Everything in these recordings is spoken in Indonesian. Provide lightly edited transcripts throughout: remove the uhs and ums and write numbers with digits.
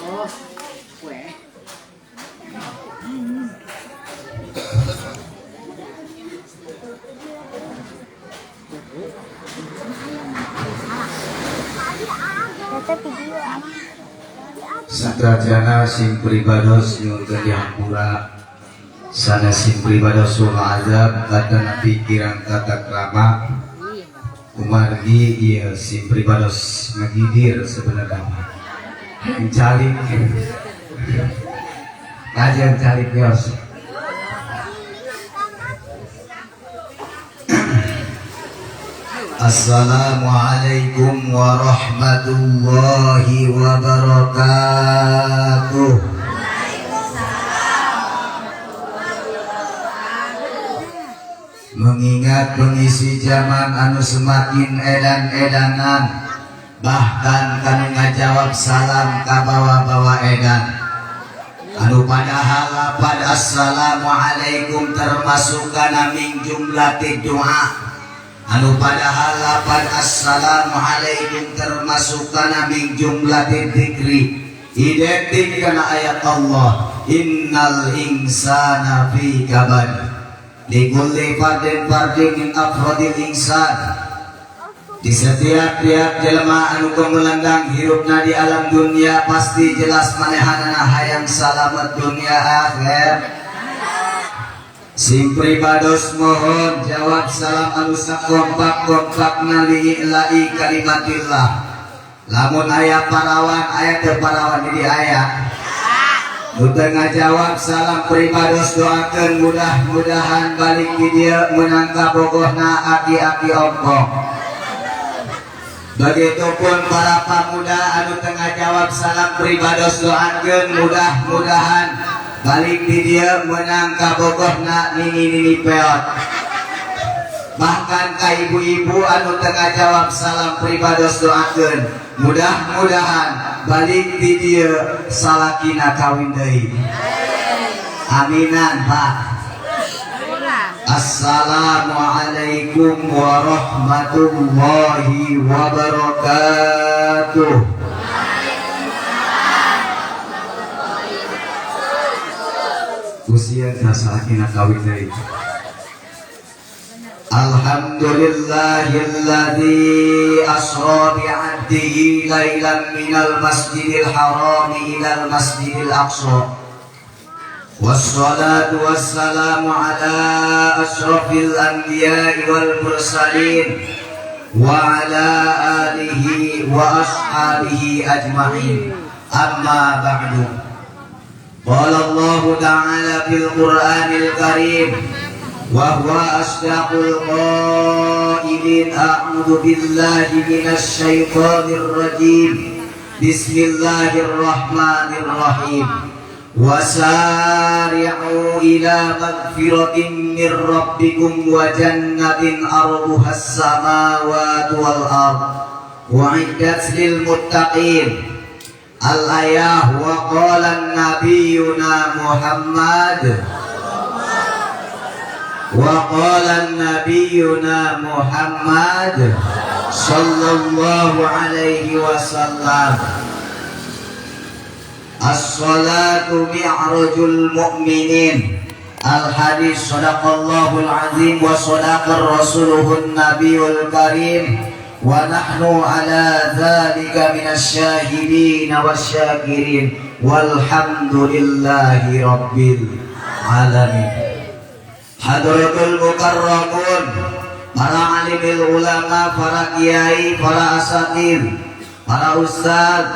Oh, kue. Satrajana sim pribados nyurga dihampura sana sim pribados sul azab kata pikiran kata krama kumargi iya sim pribados ngagidir sebenarnya mencalik kajian calik yos. Assalamualaikum warahmatullahi wabarakatuh. Mengingat pengisi zaman anu semakin edan-edanan, bahkan kanu ngajawab salam ka bawa-bawa edan. Anu padahal pada assalamualaikum termasuk kana min jumlati doa. Anu padahal lapan assalamualaikum termasuk kana min jumlatil dzikri identik kana ayat Allah innal insana fi kabad likulli fardin min afradil insan. Di setiap jelema anu kemelenggang hirupna di alam dunia pasti jelas manehanana hayang salamet dunia akhir. Sim pribados mohon jawab salam anu kompak-kompakna li'ila'i kalimatillah. Lamun aya parawan aya teu parawan di aya. Nu teu ngajawab salam pribados doakeun mudah-mudahan balik di dieu meunang kabogohna aki-aki ompong. Begitupun para pamuda anu teu ngajawab salam pribados doakeun mudah-mudahan balik di dia menang kabogohna nini peot. Bahkan ka ibu-ibu anu tengah jawab salam pribados doakeun mudah-mudahan balik di dia salakina kawin deui. Aminan Pak. Assalamualaikum warahmatullahi wabarakatuh. Usia nasalakina kawin deui. Alhamdulillahilladzi asra bi'abdihi lailan minal masjidil haram ilal masjidil aqsa. Wassalatu wassalamu ala asrafil anbiya'i wal mursalin wa ala alihi wa ashabihi ajma'in. Amma ba'du. قال الله تعالى في القرآن الكريم وهو أصدق القائلين أعوذ بالله من الشيطان الرجيم بسم الله الرحمن الرحيم وسارعوا إلى مغفرة من ربكم وجنة أرضها السماوات والأرض وعدت للمتقين. Al-ayah wa qala nabiyuna Muhammad sallallahu alaihi wasallam as-salatu mi'rajul mu'minin. Al-hadis sadaqallahul azim wa sadaqar rasuluhun nabiyul karim wa nahnu ala dzalika minasyahidin wasyakirin walhamdulillahi rabbil alamin. Hadratul mukarramun, para alimil ulama, para kiai, para asatir, para ustad,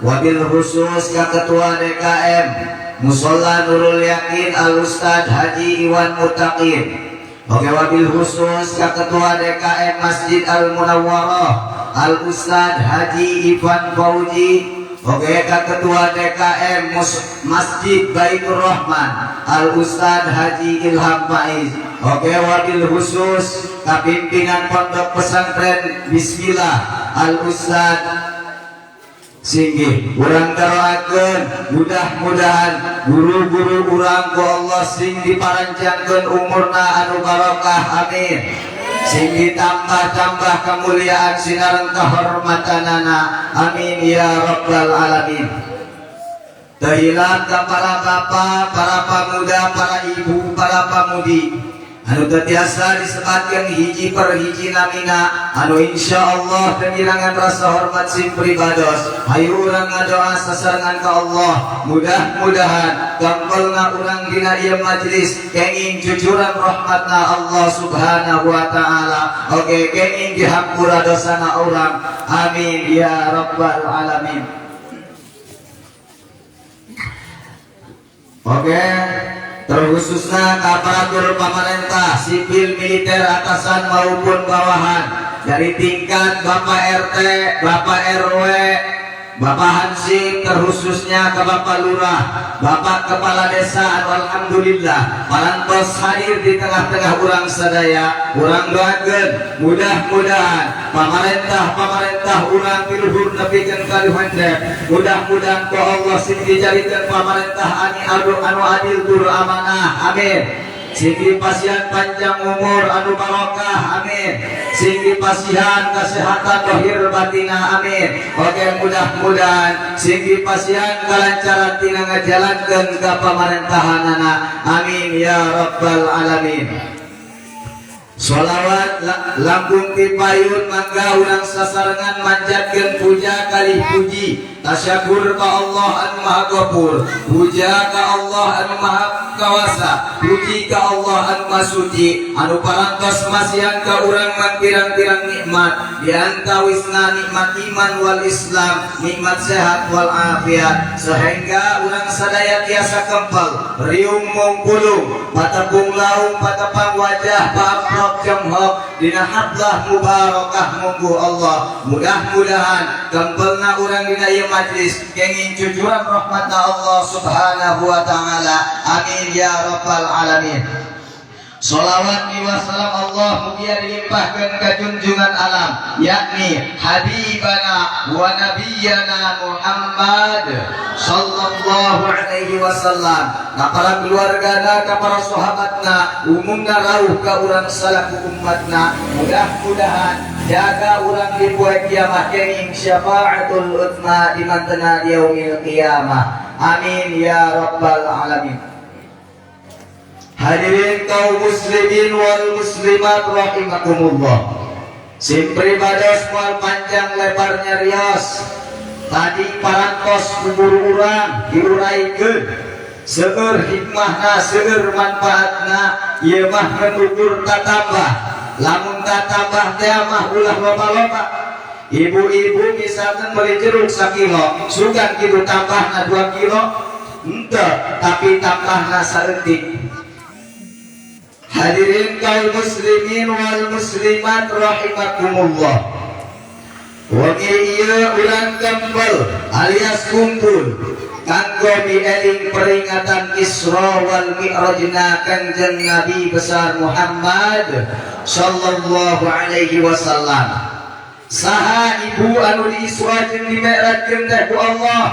wabil khusus ka ketua DKM Musola Nurul Yakin Al Ustad Haji Iwan Mutaqin. Oke, wabil khusus ke ketua DKM Masjid Al Munawwarah Al Ustad Haji Ivan Fauji. Oke, ke ketua DKM Masjid Baitur Rahman Al Ustad Haji Ilham Faiz. Oke, wabil khusus ke pimpinan pondok pesantren Bismillah Al Ustad Singgih. Urang karoakeun mudah-mudahan guru-guru urang ku Allah sing diparanjangkeun umurna anu barokah, amin. sing ditambah-tambah kemuliaan sinareng kehormatanana, amin ya rabbal alamin. Tahilan ka para bapak, para pemuda, para ibu, para pamudi anu tetiasa disebatkan hiji per hiji namina, anu insyaallah pengirangan rasa hormat sim pribados. Hayu urang ngadoa sasarengan ka Allah, mudah-mudahan gampelna urang dina ieu majlis kenging jujuran rahmatna Allah subhanahu wa ta'ala, oke kenging dihampura dosana urang, amin ya rabbal alamin. Oke, terkhususnya aparatur pemerintah, sipil, militer, atasan maupun bawahan, dari tingkat Bapak RT, Bapak RW, Bapak Hansip, terkhususnya ke Bapak Lurah, Bapak Kepala Desa, alhamdulillah parantos hadir di tengah-tengah urang sadaya. Urang doakeun mudah-mudahan pamarentah urang tiluhur nepikeun ka luhur, mudah-mudahan ku Allah sing dijalikeun pamarentah anu adil tur amanah, amin. Sing dipasihan panjang umur anu barokah, amin. Sing dipasihan kesehatan lahir batina, amin. Oke, mudah-mudahan sing dipasihan kelancaran tina ngajalankeun ka pamerintahanana, amin ya rabbal alamin. Sholawat lambung tipayun mangga urang sasarengan manjatkeun puja kali puji tasyakur ka Allah anu maha ghafur, puja ka Allah anu maha kawasa, puji ka Allah anu maha suci, anu parantos masihan ka urang pirang-pirang nikmat, diantawisna nikmat iman wal Islam, nikmat sehat wal afiat, sehingga urang sadaya tiasa kempel riung mungpulung patepung laung patepang wajah paamprok jamhok dina hadlah mubarakah munggu Allah. Mudah-mudahan kempelna urang dina ieu majlis kenging jujuran rahmatna Allah subhanahu wa ta'ala, amin ya rabbal alamin. Sholawat wa salam Allah mugia dilimpahkan ke junjungan alam, yakni Habibana wa Nabiyyana Muhammad sallallahu alaihi wasallam, ka para keluargana, ka para sahabatna, umumna rauh ka urang salaku umatna. Mudah-mudahan jaga urang di poe kiamah kenging syafaatul utsma di mantena yaumil qiyamah, amin ya rabbal alamin. Hadirin kaum muslimin wal muslimat rahimakumullah. Sim pribados moal panjang lebarnya rios. Tadi parantos kubur urang diuraykeun seueur hikmahna, seueur manfaatna, ieu mah mengukur tatambah. Lamun tatambah teh mah ulah loba-loba. Ibu-ibu misalkan beli jeruk 1 kilo, sugan kitu tambahna 2 kilo, henteu, tapi tambahna saeutik. Hadirin kaum muslimin wal muslimat rahimakumullah. Wengi ieu urang kembel alias kumpul kanggo mieling peringatan Isra wal Mi'rajna Kanjeng Nabi besar Muhammad sallallahu alaihi wasallam. Saha ibu anu diisra jeung dimi'rajkeun teh ku Allah?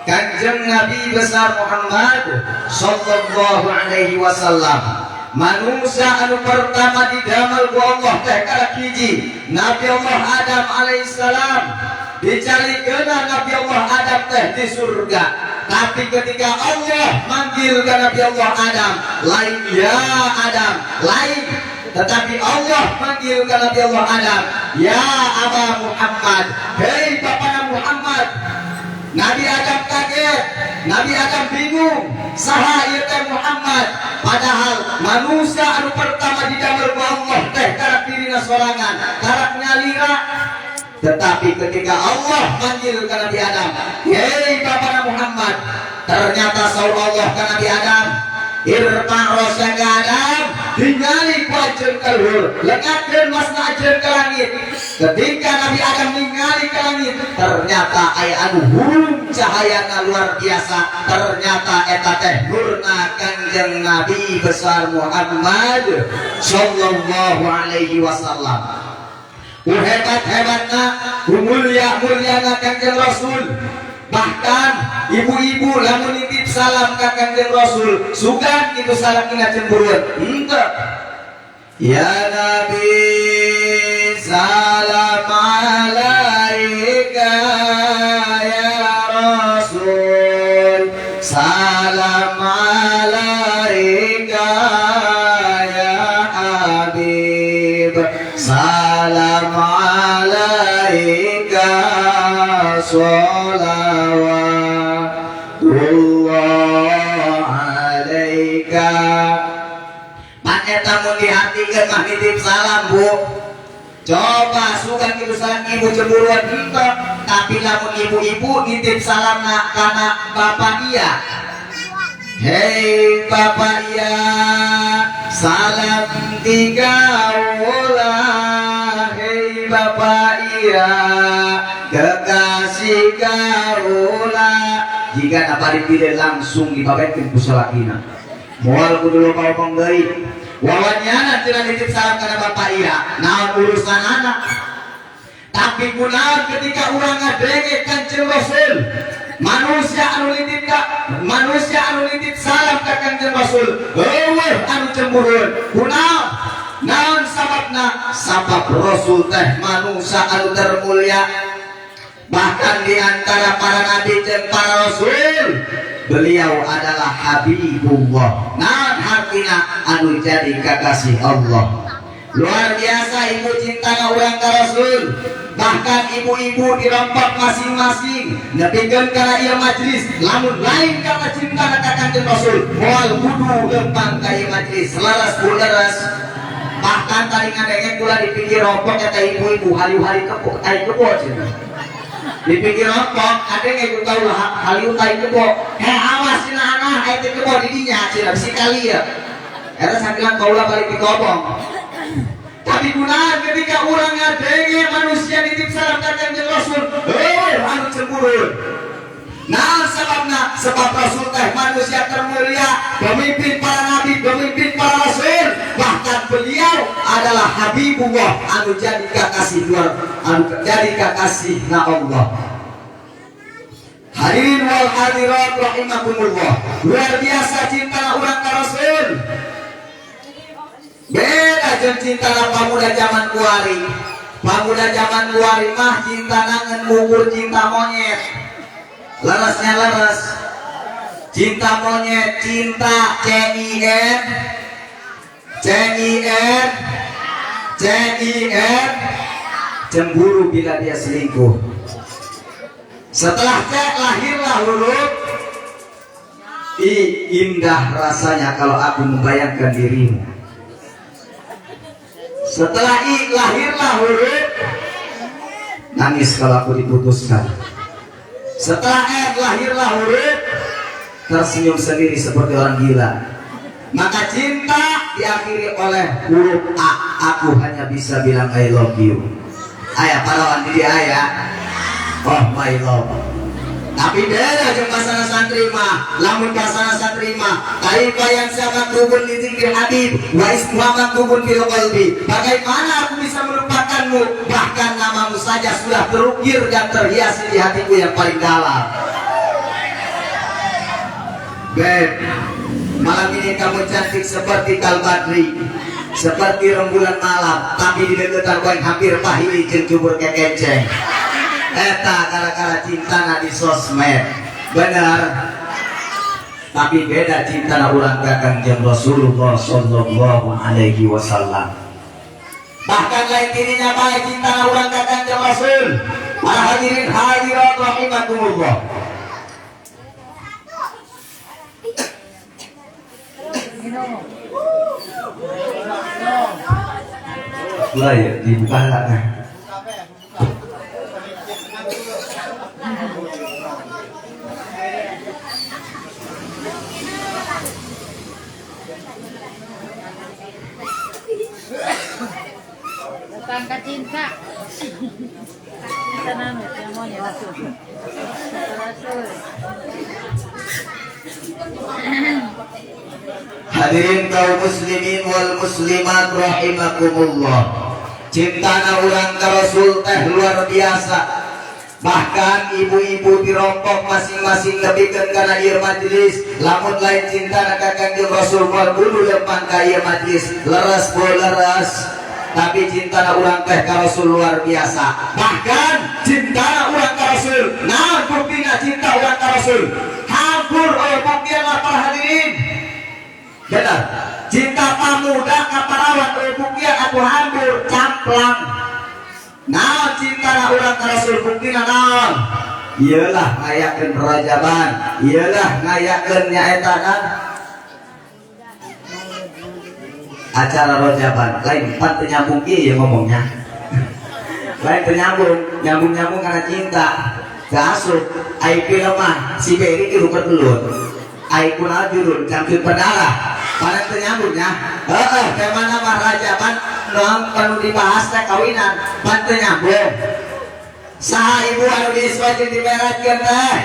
Kanjeng Nabi besar Muhammad sallallahu alaihi wasallam. Manusia anu pertama didamel ku Allah teh karak hiji Nabi Allah Adam alaihissalam. Dicalikeun Nabi Allah Adam teh di surga, tapi ketika Allah manggil ke Nabi Allah Adam, lain ya Adam, lain. Tetapi Allah manggil ke Nabi Allah Adam, ya Aba Muhammad, hei Bapak Muhammad. Nabi Adam kaget, Nabi Adam bingung, saha ieu teh Muhammad. Padahal manusia anu pertama didamel ku Allah teh karak dirina sorangan, karak nyalira. Tetapi ketika Allah manggil ke Nabi Adam, hei Bapak Muhammad, ternyata saur Allah ke Nabi Adam, irfa' rosaka Adam, ningali ku ajeun ka luhur, legatkeun masna ajeun ka langit. Ketika Nabi Adam ningali ke langit, ternyata aya anu hurung cahayana luar biasa. Ternyata eta teh nurna Kanjeng Nabi besar Muhammad sallallahu alaihi wasallam. Hebat-hebatna, mulia-muliana Kanjeng Rasul. Bahkan ibu-ibu lamun nitip salam ka Kanjeng Rasul, sugan kitu salakina cemburuan. Henteu. Ya Nabi salam alaika sholawatullah alaika. Pan eta mun dihartikeun mah nitip salam Bu. Coba sugan kitu salam ibu cemburuan henteu, tapi lamun ibu-ibu nitip salamna kana bapak iya. Hei bapak iya, salam tiga ulah. Hei bapak iya, kekasih kaula. Jika dapat dipilih langsung dibabetkeun ku salakina. Moal kudu lo ngomong deui. Wawanyana cenah nitip salam kana bapak iya, naon urusan anak. Tapi kunaon ketika urang ngadenge Kanjeng Rasul, manusia anu nitip salam ka Kanjeng Rasul, eueuh anu cemburuan. Kunaon? Naon sababna? Sabab Rasul teh manusia anu termulia. Bahkan di antara para nabi jeung para rasul, beliau adalah Habibullah. Naon artina? Anu jadi kekasih Allah. Luar biasa ibu cinta urang ka Rasul. Bahkan ibu-ibu dirompok masing-masing nepikeun kana ieu majlis, lamun lain karena cinta ka Kanjeng Rasul, moal kudu lempang ka ieu majlis laras bu laras. Bahkan tadi ngadenge kula di pinggir rompok eta ibu-ibu haliu-hali kebo tai kebo cenah. Di pinggir rompok adenge ku tahu haliu tai kebo. Awas cenah anak aya teh kebo di dinya cenah bisi kali ya. Eta sambilan kaula balik di kobong. Tapi kunaon ketika urang ngadenge manusia nitip salam ka Kanjeng Rasul, anu cemburuan. Nah sababna, sebab Rasul teh manusia termulia, pemimpin para nabi, pemimpin para rasul. Bahkan beliau adalah Habibullah, anu jadi kekasih na Allah. Hadirin wal hadirat rahimakumullah. Luar biasa cinta urang ka Rasul. Beda jeung cinta pamuda zaman kuari. Pamuda zaman kuari mah cinta nangen bubur cinta monyet. Lerasnya leres. Cinta monyet, cinta CIN. Cemburu bila dia selingkuh. Setelah cek lahirlah huruf indah rasanya kalau aku membayangkan dirimu. Setelah lahirlah huruf nangis kalau aku diputuskan. Setelah lahirlah huruf tersenyum sendiri seperti orang gila. Maka cinta diakhiri oleh huruf A. Aku hanya bisa bilang I love you. Ayah parawan diri ayah. Oh my love. Tapi beda jeung basana santri mah, lamun basana santri mah kaifa yang sama kubun di zikir Habib wa ismuha kubun fil qalbi. Bagaimana aku bisa melupakanmu, bahkan namamu saja sudah terukir dan terhias di hatiku yang paling dalam. Beb, malam ini kamu cantik seperti kalbadri, seperti rembulan malam, tapi di deketan koin hampir pahili jeung cubur kekenceng. Eta gara-gara cintana di sosmed. Benar. Tapi beda cintana urang ka Kanjeng Rasulullah sallallahu alaihi wasallam. Bahkan lain dirinya baik cintana urang ka Kanjeng Rasul. Para hadirin hadirat rahimakumullah. Lah ya dibuka lah. Angkat cinta. Cinta nanu yang mau ya Rasul. Hadirin kaum muslimin wal muslimat rahimakumullah. Cintana urang ka Rasul teh luar biasa. Bahkan ibu-ibu dirompok masing-masing nepikeun kana ieu majelis. Lamun lain cintana ka Kanjeng Rasul moal bulu lempang ka ieu majelis. Leres bu leres. Tapi cinta urang teh ka Rasul luar biasa. Bahkan cinta urang ka Rasul, nah buktina cinta urang ka Rasul hampur oleh buktian para hadirin. Benar. Cinta pamuda ka parawan oleh buktian aku hampur camplang. Naon cinta urang ka Rasul buktina naon? Iyalah ngayakeun Rajaban, iyalah ngayakeun nyaeta acara Rajaban. Lain pan teu nyambung ieu ngomongnya. Lain teu nyambung karena cinta. Gasuk ai film mah si Beri di rumput telur. Ai kunaon judul Campion Pedara. Paling teu nyambungnya. Heeh, teh mana mah Rajaban nu anu dibahas teh kawinan, pan teu nyambung. Saha ibu anu diiswakeun diberatkeun teh?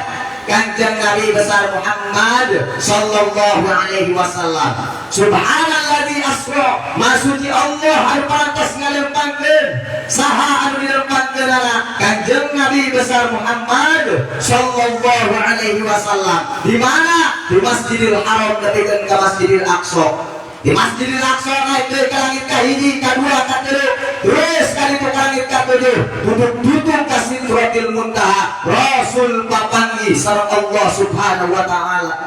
Kanjeng Nabi besar Muhammad sallallahu alaihi wasallam. Subhanalladzi asra, masuci Allah anu pantes ngalempangkeun. Saha anu dilempangkeun Kanjeng Nabi besar Muhammad sallallahu alaihi wasallam. Di mana? Di Masjidil Haram nepikeun ka Masjidil Aqsa. Di Masjidil Aqsa naik ke langit kahiji, kadua, katelu, terus kali itu langit katujuh, duduk ka Sidratil Muntaha. Rasul papanggih sareng Allah Subhanahu wa taala.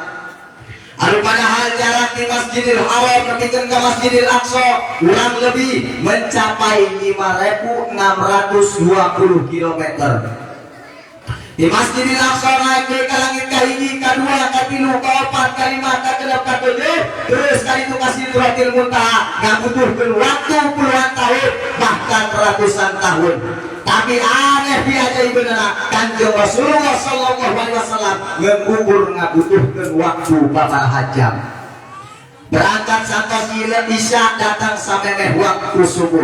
Anu padahal jarak di Masjidil Haram nepikeun ka Masjidil Aqsa kurang lebih mencapai 5.620 km. Di Masjidil Aqsa naik ke langit kahiji, kadua, katilu, kaopat, kalima, kagenep, katujuh, terus kali itu ka Sidratil Muntaha ngabutuhkeun waktu puluhan tahun bahkan ratusan tahun. Tapi aneh biajaibeunana Kanjeng Rasulullah sallallahu alaihi wasallam ngeukur ngabutuhkeun waktu babaraha jam. Berangkat santos Isya datang sampai waktu subuh.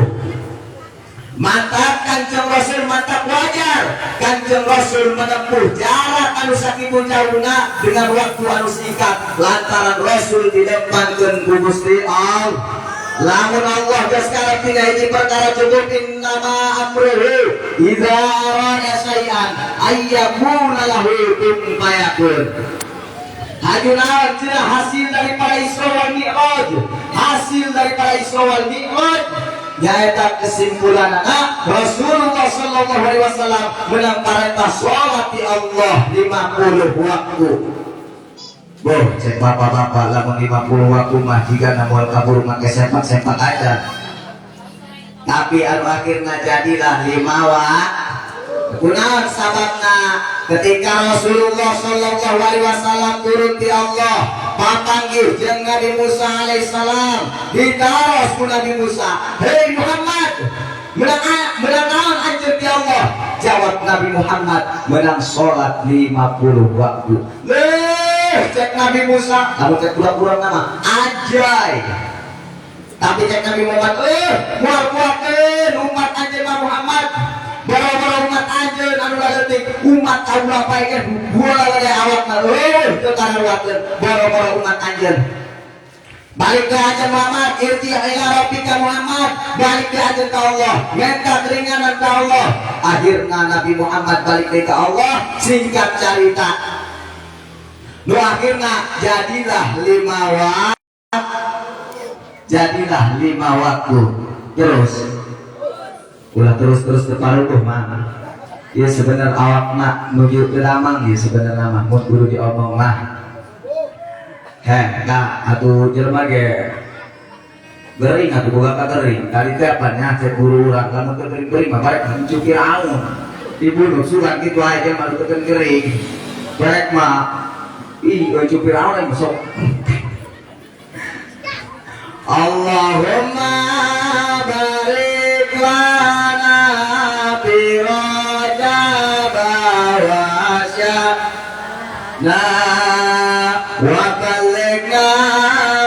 Mantap Kanjeng Rasul, mantap wajar Kanjeng Rasul menempuh jarak anu sakitu jauhna dengan waktu anu singkat lantaran Rasul dilempangkeun ku Gusti Allah. Lamun Allah geus karepina hiji perkara cukup innama amruhu idza arada syai'an ayyakuna lahu kun fayakun. Hajunawan cenah hasil daripada Isra wal Mi'raj, hasil daripada Isra wal Mi'raj nyaeta kesimpulanana Rasulullah sallallahu alaihi wasallam meunang parentah salat di Allah 50 waktu. Boh, cek bapak-bapak lamun 50 waktu mah jika namun kabur make sempak-sempak aja. Tapi anu akhirna jadilah 5 waktu. Kunaon sababna? Ketika Rasulullah sallallahu alaihi wasallam turun di Allah, papanggih jeung Nabi Musa alaihissalam, ditaros ku Nabi Musa, "Hei Muhammad, menang naon anjeun di Allah?" Jawab Nabi Muhammad, "Menang salat 50 waktu." Cek Nabi Musa, kamu cek pura-pura nama ajai. Tapi cek Nabi Muhammad, muat-muatin umat anjeun Muhammad. Boro-boro umat anjeun anu leutik umat kaula pae bola lade awakna teu karuakeun boro-boro umat anjeun. Balik ke anjeun Muhammad, irti ila rabbika Muhammad, balik ke anjeun ka Allah, minta keringanan ka Allah. Akhirna Nabi Muhammad balik ke Allah, singkat cerita. Nu akhirna jadilah 5 waktu. Jadilah 5 waktu. Terus ulah terus keparuh mah. Ieu sebenarnya awakna nuju teu lamang ieu sebenarnya mah mun kudu diomong mah. Atuh jelema ge gering atuh boga ka gering. Kali teh apa nya cek guru urang lamun teu gering mah barek muncul Firaun. Dibunuh sugan kitu aja mah teu gering. Barek mah muncul Firaun yang besok. Allahumma barik lana fi Rajab wa Sya'ban wa ballighna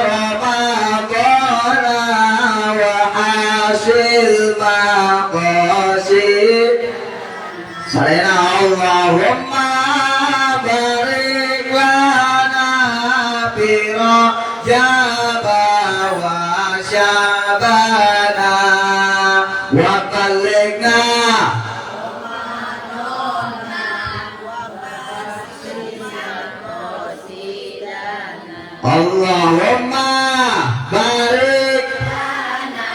Ramadan wa hasil maqasid. Sarena Allahumma barik lana fi Rajab wa Sya'ban wa ballighna Allahumma barik lana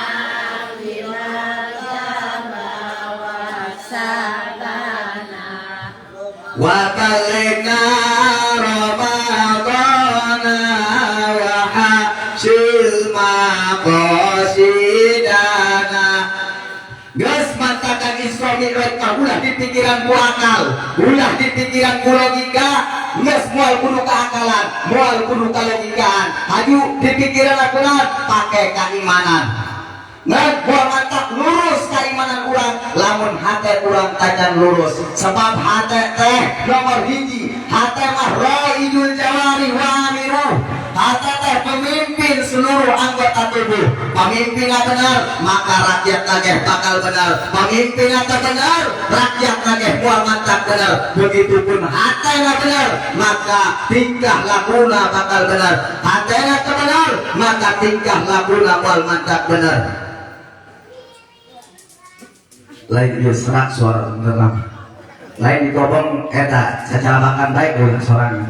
fi Rajab wa Sya'ban wa ballighna Ramadan wa hasil maqasidana. Geus mantakan Isra Mi'raj ulah di pikiran ku akal, ulah di pikiran ku logika, geus moal kudu keakalan, moal kudu kalogikaan. Haju di pikiran akurat pakai keimanan. Ngan gua mantap lurus keimanan urang, lamun hate urang tajan lurus. Sebab hate teh nomor hiji, hate mah raidul jawari wa amiru. Hate teh pemimpin seluruh anggota tubuh. Pemimpinnya benar, maka rakyat nageh bakal benar. Pemimpinnya benar, rakyat nageh mual mantap benar. Begitupun hatena benar, maka tingkah lakuna bakal benar. Hatena benar, maka tingkah lakuna mual mantap benar. Lain dia serak suara beneran, lain dikobong eta secara makan baik dengan suaranya.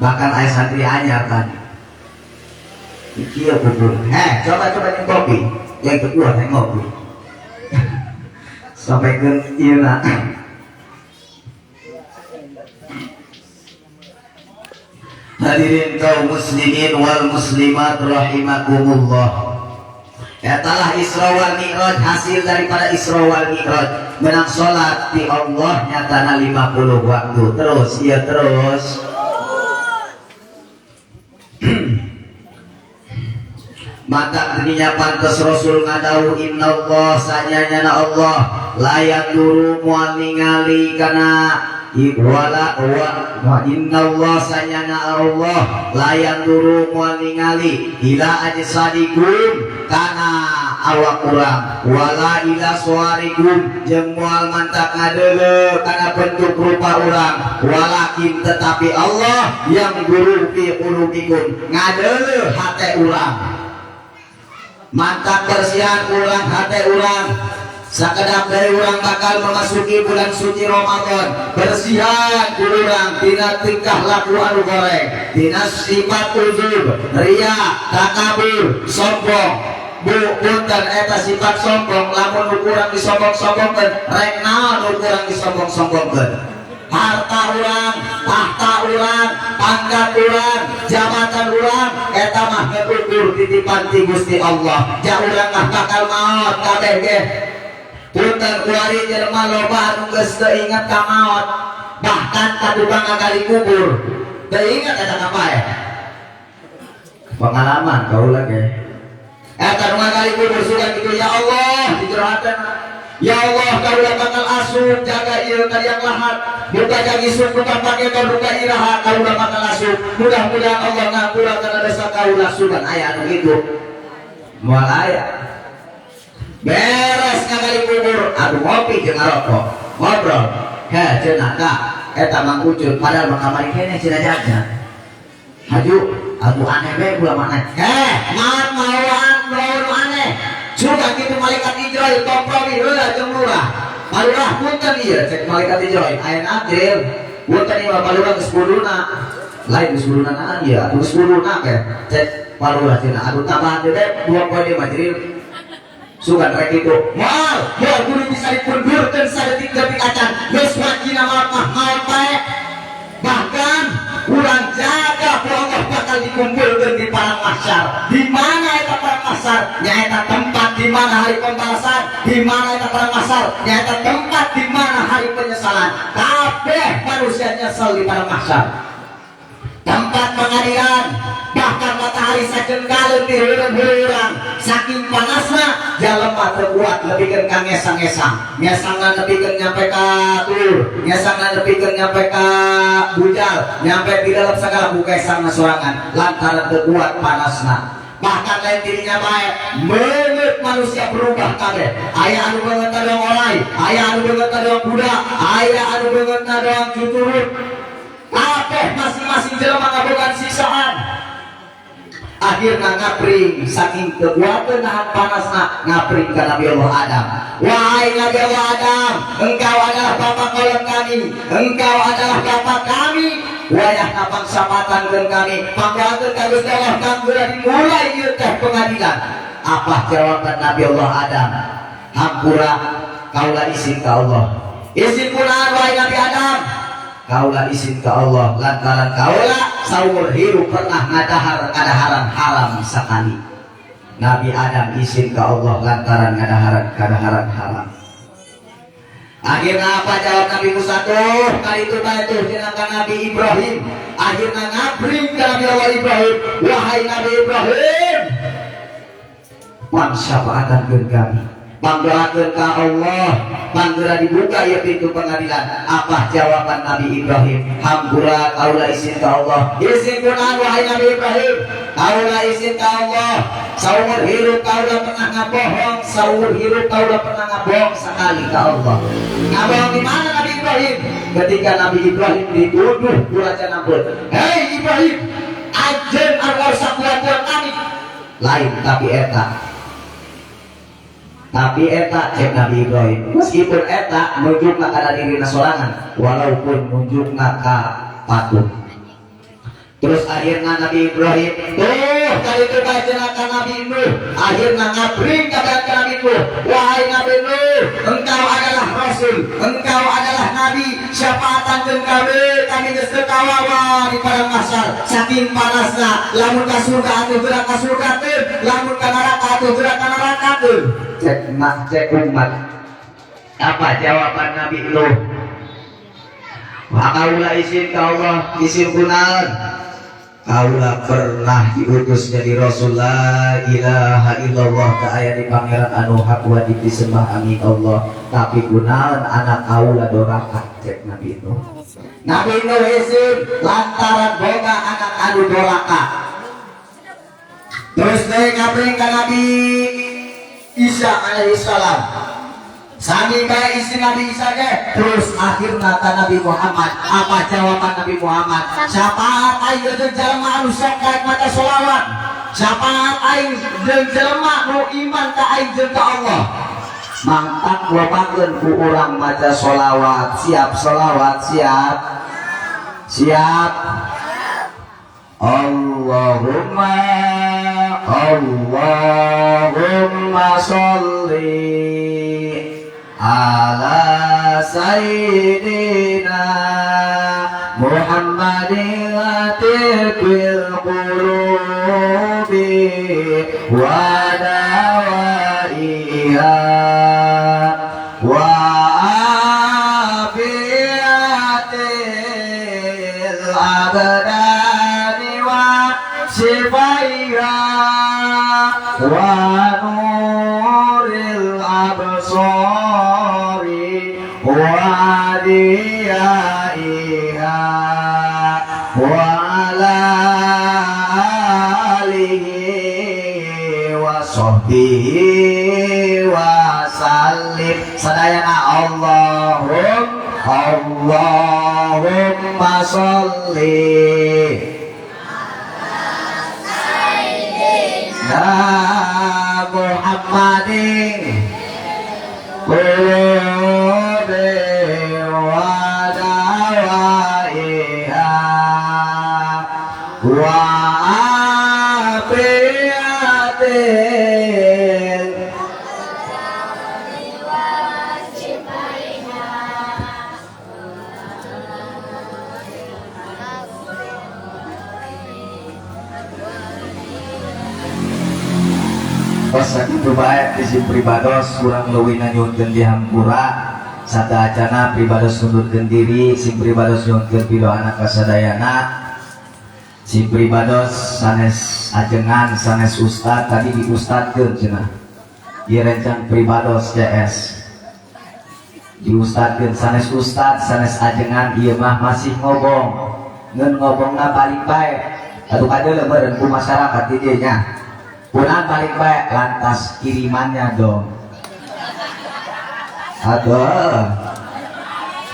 Bahkan ayah santri anyar tadi ikieu kubur. Coba yang kopi. Yang kedua teh ngopi. Sampai ke ira. Hadirin kaum muslimin wal muslimat rahimakumullah. Etalah Isra wal Mi'raj, hasil daripada Isra wal Mi'raj. Menang sholat di Allah nyatana 50 waktu. Terus, ya terus. Maka dirinya pantas Rasul ngadau innallah sanyanya Allah layak duru mual ningali kana wala wa innallah sanyana Allah layak duru mual ningali ila ajsadikum kana awak urang wala ila suarikum jeung mual mantak ngadeuleu kana bentuk rupa urang walakin tetapi Allah yang guru fi qulubikum ngadeuleu hate urang. Mantap bersihan ulang hati ulang sakedap dari ulang bakal memasuki bulan suci Ramadan. Bersihan ulang tina tingkah laku anu goreng, tina sifat ujub, ria, takabur, sombong. Punten eta sifat sombong lamun ukurang disombong-sombongkeun rek naon ukurang disombong-sombongkeun. Harta urang, tahta urang, pangkat urang, jabatan urang, eta mah ngeukur titipan ti Gusti Allah. Ja urang mah bakal maot kabeh ge. Punten kuari jelema loba anu geus teu inget ka maot, bahkan kadukang ngagali kubur. Teu inget eta kapae? Pengalaman kaula ge. Eta nu ngagali kubur sugan kitu ya Allah di jero hatena. Ya Allah kaulah bakal asup jaga ieu kalian lahat buka jagi sup buka pake kau buka iraha kaulah bakal asup mudah-mudahan Allah ngapura kana desa kaulah sugan aya anu kitu moal aya beres ngagali kubur aduh ngopi jeung ngarokok ngobrol cenah ka eta Mang Ucul padahal mah kamari keneh cenah jajan haju atuh aneh bae kula mah man mauan aneh juga gitu malaikat Israel kompromi heula jeung lurah. Palurah punten ieu cek malaikat Israel aya adil. Punten ieu palurah geus buduna. Lain geus buduna naon ieu? Geus buduna ke. Cek palurah cenah aduh tambahan teh dua poe di majril. Sugan rek kitu. Moal kudu bisa dipundurkeun sadetik-detik acan. Geus wajina mah maot bae. Bahkan urang jaga Allah bakal dikumpulkan di padang mahsyar. Di mana eta padang mahsyar? Nyaeta tempat di mana hari pembalasan. Di mana eta padang mahsyar? Nyaeta tempat di mana hari penyesalan. Kabeh manusia nyesel di padang mahsyar. Tempat pengadilan, bahkan matahari sajengkaleun di heureum-heureum saking panasna jalema teu kuat lebihkeun ka ngesang-ngesang ngesangna lebihkeun nyampe ka tur ngesangna lebihkeun nyampe ka bujal nyampe di dalam segala bukesangna sorangan lantaran teu kuat panasna. Bahkan lain dirinya baik menurut manusia berubah kabeh aya anu beungeut doang olay aya anu beungeut doang budak aya anu beungeut doang juturut kabeh masing-masing jelema ngabogaan sisaan. Akhirna ngapring saking kekuatan nahan panasna ngapring ka Nabi Allah Adam. Wahai Nabi Allah Adam, engkau adalah bapak kaum kami, engkau adalah bapak kami. Wayah napang sapatan kami, panggakeun ka Gusti Allah kang geura dimulai ieu teh pengadilan. Apa jawaban Nabi Allah Adam? Hampura kaula izin ka Allah. Izin kunaon wahai Nabi Adam? Kaulah izin ke Allah lantaran kaulah saumur hidup pernah ngadahar kadaharan haram sekali. Nabi Adam izin ke Allah lantaran kadaharan haram. Akhirnya apa jawab Nabi Musa tuh? Kali itu jenaka Nabi Ibrahim. Akhirnya ngabring ke Nabi Allah Ibrahim. Wahai Nabi Ibrahim, mansyafaatan ke kami, pangdoakeun ka Allah, panggera dibuka ya pintu pengadilan. Apa jawaban Nabi Ibrahim? Hampura kaula izin ka Allah. Izin kunaon wahai Nabi Ibrahim? Kaula izin ka Allah. Saumur hirup kaula pernah ngabohong, saumur hirup kaula pernah ngabohong sekali ka Allah. Ngabohong di mana Nabi Ibrahim? Ketika Nabi Ibrahim dituduh kurajan ampun. Hei Ibrahim, ajen arwah sakuat-kuat kami. Lain tapi eta. Tapi eta cek Nabi Ibrahim, meskipun eta nunjukna kana dirina sorangan, walaupun nunjukna ka patut. Terus akhirnya Nabi Ibrahim tuh kali itu jenaka Nabi Nuh, akhirnya ngabring kabar ke Nabi Nuh. Wahai Nabi Nuh, engkau adalah Rasul, engkau adalah Nabi, syafaatan jeung kami geus teu kawawa di padang mahsyar. Saking panasna, lamun ka surga atuh gerak ka surga teh, lamun ka neraka atuh gerak ka neraka teh. Cek umat. Apa jawaban Nabi Nuh? Wa kaula izin ka Allah, izin kunaon? Kaula pernah diutus jadi Rasul, la ilaha illallah, tak aya di pangeran anu hak wajib disembah amin Allah. Tapi kunaon anak kaula doraka, cek Nabi Nuh. Nabi Nuh izin lantaran boga anak anu doraka. Terus deui ngabring ka Nabi Isa alaihissalam. Sami bae istri Nabi Isa ge. Terus akhirna ka Nabi Muhammad. Apa jawaban Nabi Muhammad? Syafaat aing jeung jelema anu sok kaek maca sholawat. Syafaat aing jeung jelema nu iman ka aing jeung ka Allah. Mangtak lobakeun ku urang maca sholawat. Siap sholawat, siap. Siap. Allahumma sholli ala sayyidina Muhammadin atiqil qulubi wa dawaiha wa afiatil abdani wa shifaiha wa nuril absari wa diyaiha wa ala alihi wa sahbihi wa sallim. Sadayana Allahumma sholli Muhammadin qulubi wa dawaiha wa afiatil Pas itu baik isi pribados kurang leuwih nyunkeun di hampura sadayana pribados nundutkeun diri, si pribados nyunkeun pidoana ka sadayana, si pribados sanes ajengan sanes ustad tadi diustadkeun cenah. Ieu rencang pribados CS diustadkeun sanes ustad sanes ajengan, ieu mah masih ngobong. Ngeun ngobongna balik bae atuh kadeuleuh meureun ku masyarakat di dieu nya. Pulang balik baik lantas kirimannya dong. Aduh,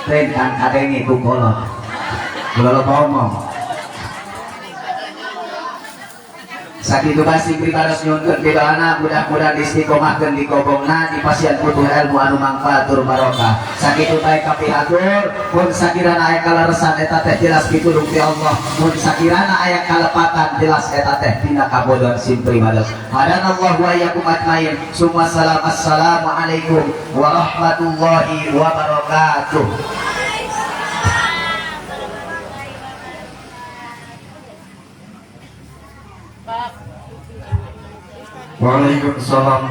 tren kan ada yang ikut kolot. Kalau ngomong, sakitu basi pribados nyunkeun pidoana mudah-mudahan istiqomahkeun di kobongna di pasien putuh ilmu anu mangfaat tur barokah. Sakitu bae kapihatur mun sakirana aya kaleresan eta teh jelas pitulung ti Allah, mun sakirana aya kalepatan jelas eta teh tina kabodon sim pribados. Hadanallahu wa iyyakum ajmain. Summa salam, assalamu alaikum warahmatullahi wabarakatuh. Pak. Waalaikumsalam